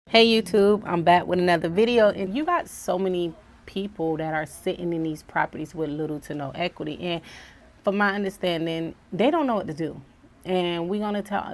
Hey YouTube, I'm back with another video, and you got so many people that are sitting in these properties with little to no equity, and from my understanding, they don't know what to do. And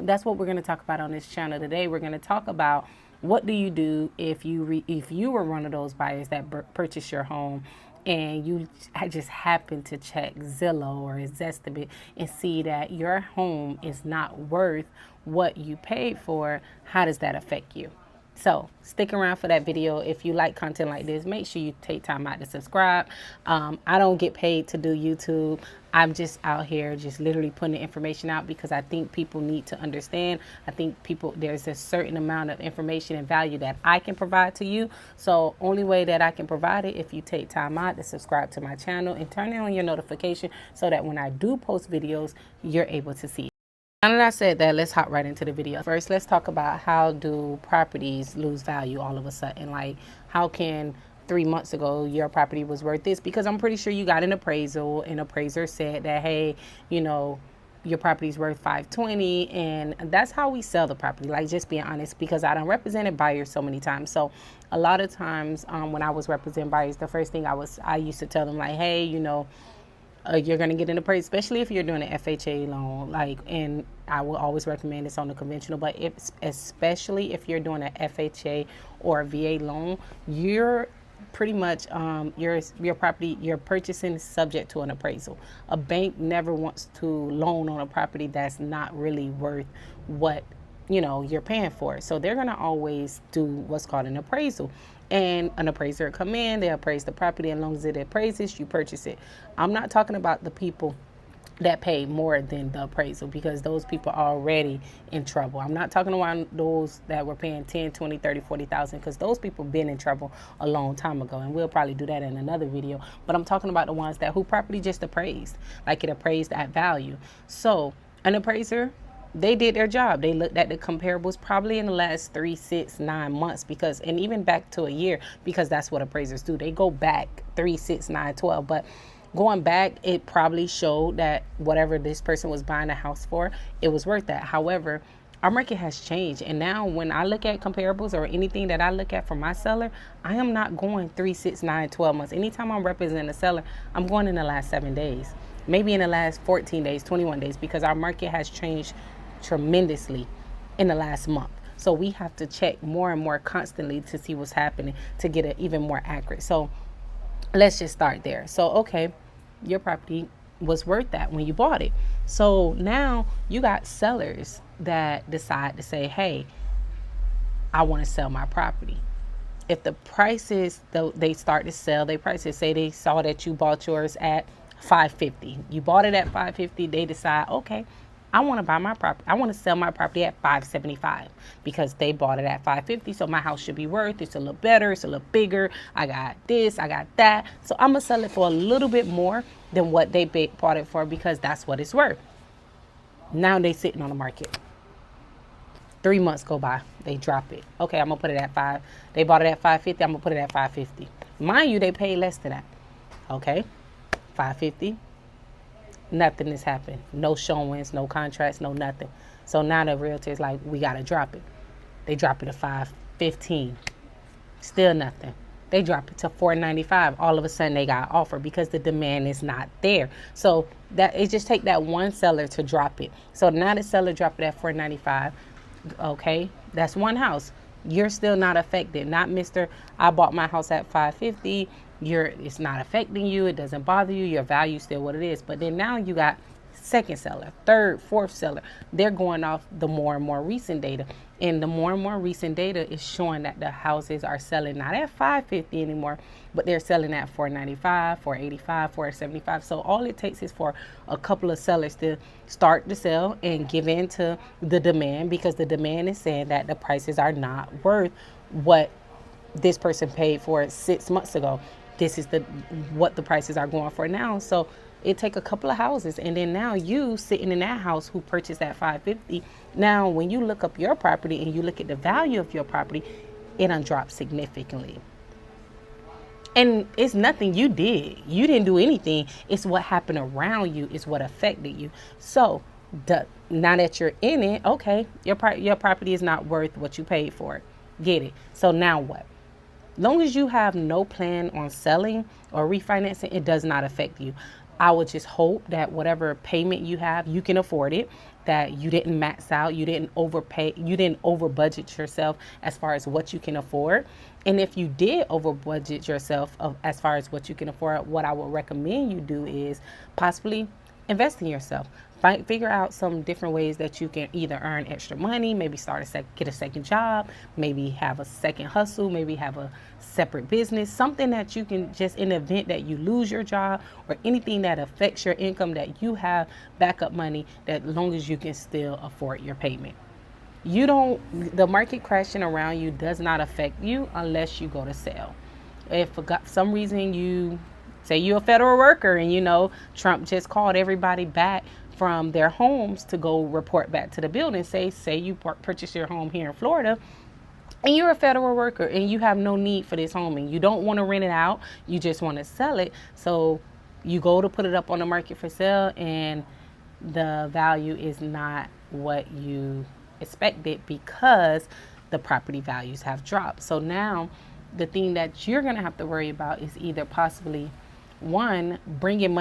that's what we're gonna talk about on this channel today. We're gonna talk about what do you do if you were one of those buyers that purchased your home and you just happen to check Zillow or Zestimate and see that your home is not worth what you paid for. How does that affect you? So stick around for that video. If you like content like this, make sure you take time out to subscribe. I don't get paid to do YouTube. I'm just out here just literally putting the information out because I think people need to understand. I think there's a certain amount of information and value that I can provide to you. So only way that I can provide it, if you take time out to subscribe to my channel and turn on your notification so that when I do post videos, you're able to see it. Now that I said that, let's hop right into the video. First, let's talk about how do properties lose value all of a sudden? Like, how can 3 months ago your property was worth this? Because I'm pretty sure you got an appraisal, and appraiser said that, hey, your property's worth 520, and that's how we sell the property. Like, just being honest, because I done represented buyers so many times. So a lot of times when I was representing buyers, the first thing I used to tell them, like, hey, you're going to get an appraisal, especially if you're doing an FHA loan. And I will always recommend this on the conventional, but especially if you're doing an FHA or a VA loan, you're pretty much your property you're purchasing is subject to an appraisal. A bank never wants to loan on a property that's not really worth what you're paying for it. So they're going to always do what's called an appraisal, and an appraiser come in, they appraise the property, and as long as it appraises, you purchase it. I'm not talking about the people that pay more than the appraisal, because those people are already in trouble. I'm not talking about those that were paying 10, 20, 30, 40,000, because those people been in trouble a long time ago, and we'll probably do that in another video. But I'm talking about the ones who property just appraised, like it appraised at value. So an appraiser, they did their job. They looked at the comparables probably in the last 3, 6, 9 months, and even back to a year, because that's what appraisers do. They go back 3, 6, 9, 12. But going back, it probably showed that whatever this person was buying a house for, it was worth that. However, our market has changed, and now when I look at comparables or anything that I look at for my seller, I am not going 3, 6, 9, 12 months. Anytime I'm representing a seller, I'm going in the last 7 days, maybe in the last 14 days, 21 days, because our market has changed tremendously in the last month. So we have to check more and more constantly to see what's happening to get it even more accurate. So let's just start there. So, okay, your property was worth that when you bought it. So now you got sellers that decide to say, hey, I want to sell my property. If the prices, though, they start to sell, they prices, say they saw that you bought yours at 550. You bought it at 550. They decide, okay, I want to buy my property. I want to sell my property at 575 because they bought it at 550. So my house should be worth, it's a little better, it's a little bigger. I got this, I got that. So I'm going to sell it for a little bit more than what they bought it for, because that's what it's worth. Now they sitting on the market. 3 months go by, they drop it. Okay, I'm going to put it at 5. They bought it at 550. I'm going to put it at 550. Mind you, they paid less than that. Okay, 550. Nothing is happening. No showings, no contracts, no nothing. So now the realtor is like, we got to drop it. They drop it to 515. Still nothing. They drop it to 495. All of a sudden they got offer because the demand is not there. So that it just take that one seller to drop it. So now the seller dropped it at 495. Okay, that's one house. You're still not affected. Not Mr. I bought my house at 550. It's not affecting you. It doesn't bother you. Your value is still what it is. But then now you got second seller, third, fourth seller. They're going off the more and more recent data. And the more and more recent data is showing that the houses are selling not at 550 anymore, but they're selling at 495, 485, 475. So all it takes is for a couple of sellers to start to sell and give in to the demand, because the demand is saying that the prices are not worth what this person paid for it 6 months ago. This is what the prices are going for now. So it take a couple of houses, and then now you sitting in that house who purchased at 550. Now, when you look up your property and you look at the value of your property, it done dropped significantly. And it's nothing you did. You didn't do anything. It's what happened around you is what affected you. So now that you're in it, okay, your property is not worth what you paid for it. Get it? So now what? Long as you have no plan on selling or refinancing, it does not affect you. I would just hope that whatever payment you have, you can afford it, that you didn't max out, you didn't overpay, you didn't over budget yourself as far as what you can afford. And if you did over budget yourself as far as what you can afford, what I would recommend you do is possibly invest in yourself. Figure out some different ways that you can either earn extra money, maybe get a second job, maybe have a second hustle, maybe have a separate business, something that you can just, in the event that you lose your job or anything that affects your income, that you have backup money, that as long as you can still afford your payment. The market crashing around you does not affect you unless you go to sell. If for some reason you say you're a federal worker and Trump just called everybody back from their homes to go report back to the building. Say you purchase your home here in Florida and you're a federal worker and you have no need for this home and you don't want to rent it out, you just want to sell it. So you go to put it up on the market for sale and the value is not what you expected because the property values have dropped. So now the thing that you're going to have to worry about is either possibly one, putting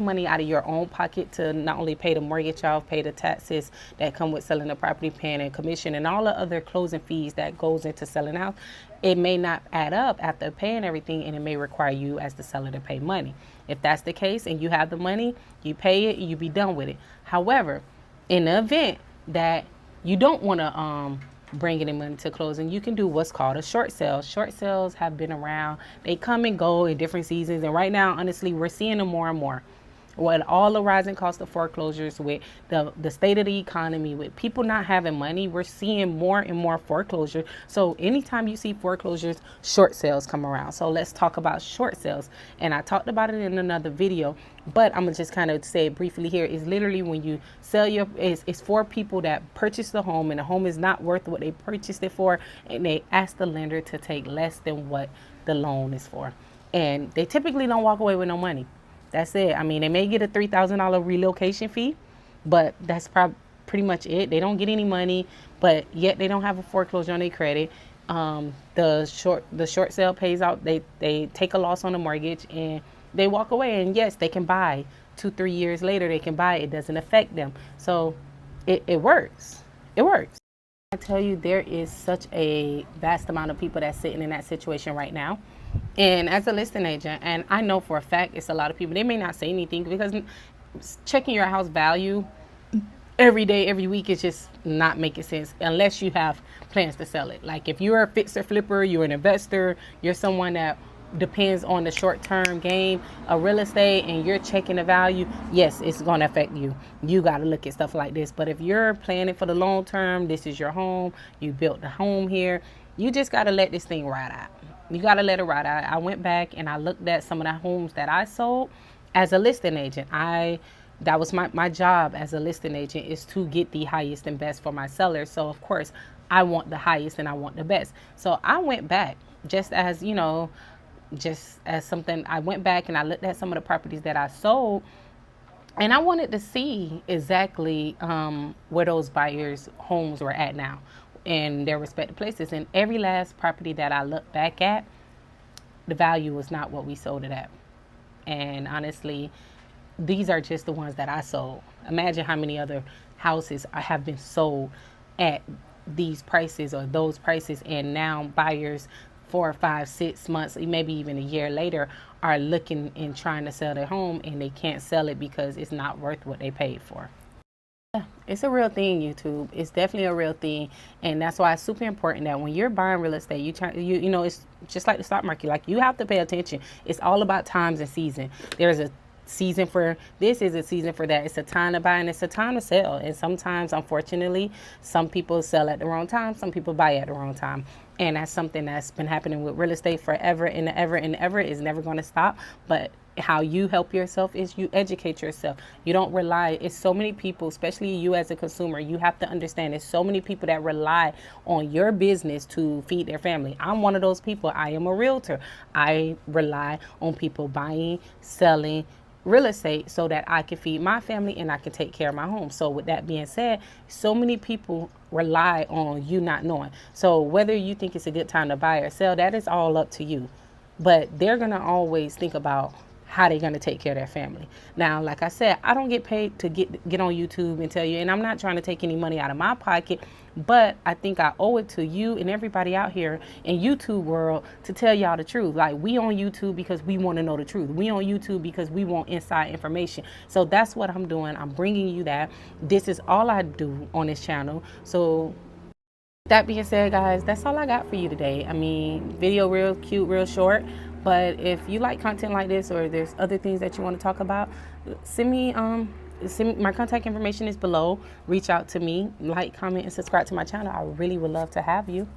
money out of your own pocket to not only pay the mortgage off, pay the taxes that come with selling the property, paying a commission, and all the other closing fees that goes into selling out. It may not add up after paying everything, and it may require you as the seller to pay money. If that's the case and you have the money, you pay it, you be done with it. However, in the event that you don't want to bring any money to closing, you can do what's called a short sale. Short sales have been around. They come and go in different seasons. And right now, honestly, we're seeing them more and more. With all the rising cost of foreclosures, with the state of the economy, with people not having money, we're seeing more and more foreclosures. So anytime you see foreclosures, short sales come around. So let's talk about short sales. And I talked about it in another video, but I'm gonna just kind of say it briefly here. Is literally when you sell it's for people that purchase the home and the home is not worth what they purchased it for, and they ask the lender to take less than what the loan is for. And they typically don't walk away with no money. That's it. I mean, they may get a $3,000 relocation fee, but that's pretty much it. They don't get any money, but yet they don't have a foreclosure on their credit. The short sale pays out. They take a loss on the mortgage and they walk away. And yes, they can buy 2-3 years later. They can buy. It doesn't affect them. So it works. It works. I tell you, there is such a vast amount of people that's sitting in that situation right now. And as a listing agent, and I know for a fact it's a lot of people, they may not say anything because checking your house value every day, every week is just not making sense unless you have plans to sell it. Like if you're a fixer flipper, you're an investor, you're someone that depends on the short-term game of real estate and you're checking the value, yes, it's going to affect you. You got to look at stuff like this. But if you're planning for the long term, this is your home, you built the home here, you just got to let this thing ride out. You got to let it ride out. I went back and I looked at some of the homes that I sold as a listing agent. That was my job as a listing agent, is to get the highest and best for my sellers. So of course I want the highest and I want the best. So I went back just as something. I went back and I looked at some of the properties that I sold, and I wanted to see exactly where those buyers' homes were at now in their respective places. And every last property that I looked back at, the value was not what we sold it at. And honestly, these are just the ones that I sold. Imagine how many other houses have been sold at these prices or those prices, and now buyers 4 or 5, 6 months, maybe even a year later, are looking and trying to sell their home and they can't sell it because it's not worth what they paid for. It's a real thing, YouTube. It's definitely a real thing, and that's why it's super important that when you're buying real estate, it's just like the stock market. Like, you have to pay attention. It's all about times and season. There's a season for this, is a season for that. It's a time to buy and it's a time to sell. And sometimes, unfortunately, some people sell at the wrong time, some people buy at the wrong time. And that's something that's been happening with real estate forever and ever and ever. Is never going to stop. But how you help yourself is you educate yourself. You don't rely. It's so many people, especially you as a consumer, you have to understand there's so many people that rely on your business to feed their family. I'm one of those people. I am a realtor. I rely on people buying, selling, real estate so that I can feed my family and I can take care of my home. So with that being said, so many people rely on you not knowing. So whether you think it's a good time to buy or sell, that is all up to you. But they're going to always think about how they're going to take care of their family. Now, like I said, I don't get paid to get on YouTube and tell you, and I'm not trying to take any money out of my pocket, but I think I owe it to you and everybody out here in YouTube world to tell y'all the truth. Like, we on YouTube because we want to know the truth. We on YouTube because we want inside information. So that's what I'm doing. I'm bringing you that. This is all I do on this channel. So that being said, guys, that's all I got for you today. I mean, video real cute, real short. But if you like content like this, or there's other things that you want to talk about, send me my contact information is below. Reach out to me, like, comment, and subscribe to my channel. I really would love to have you.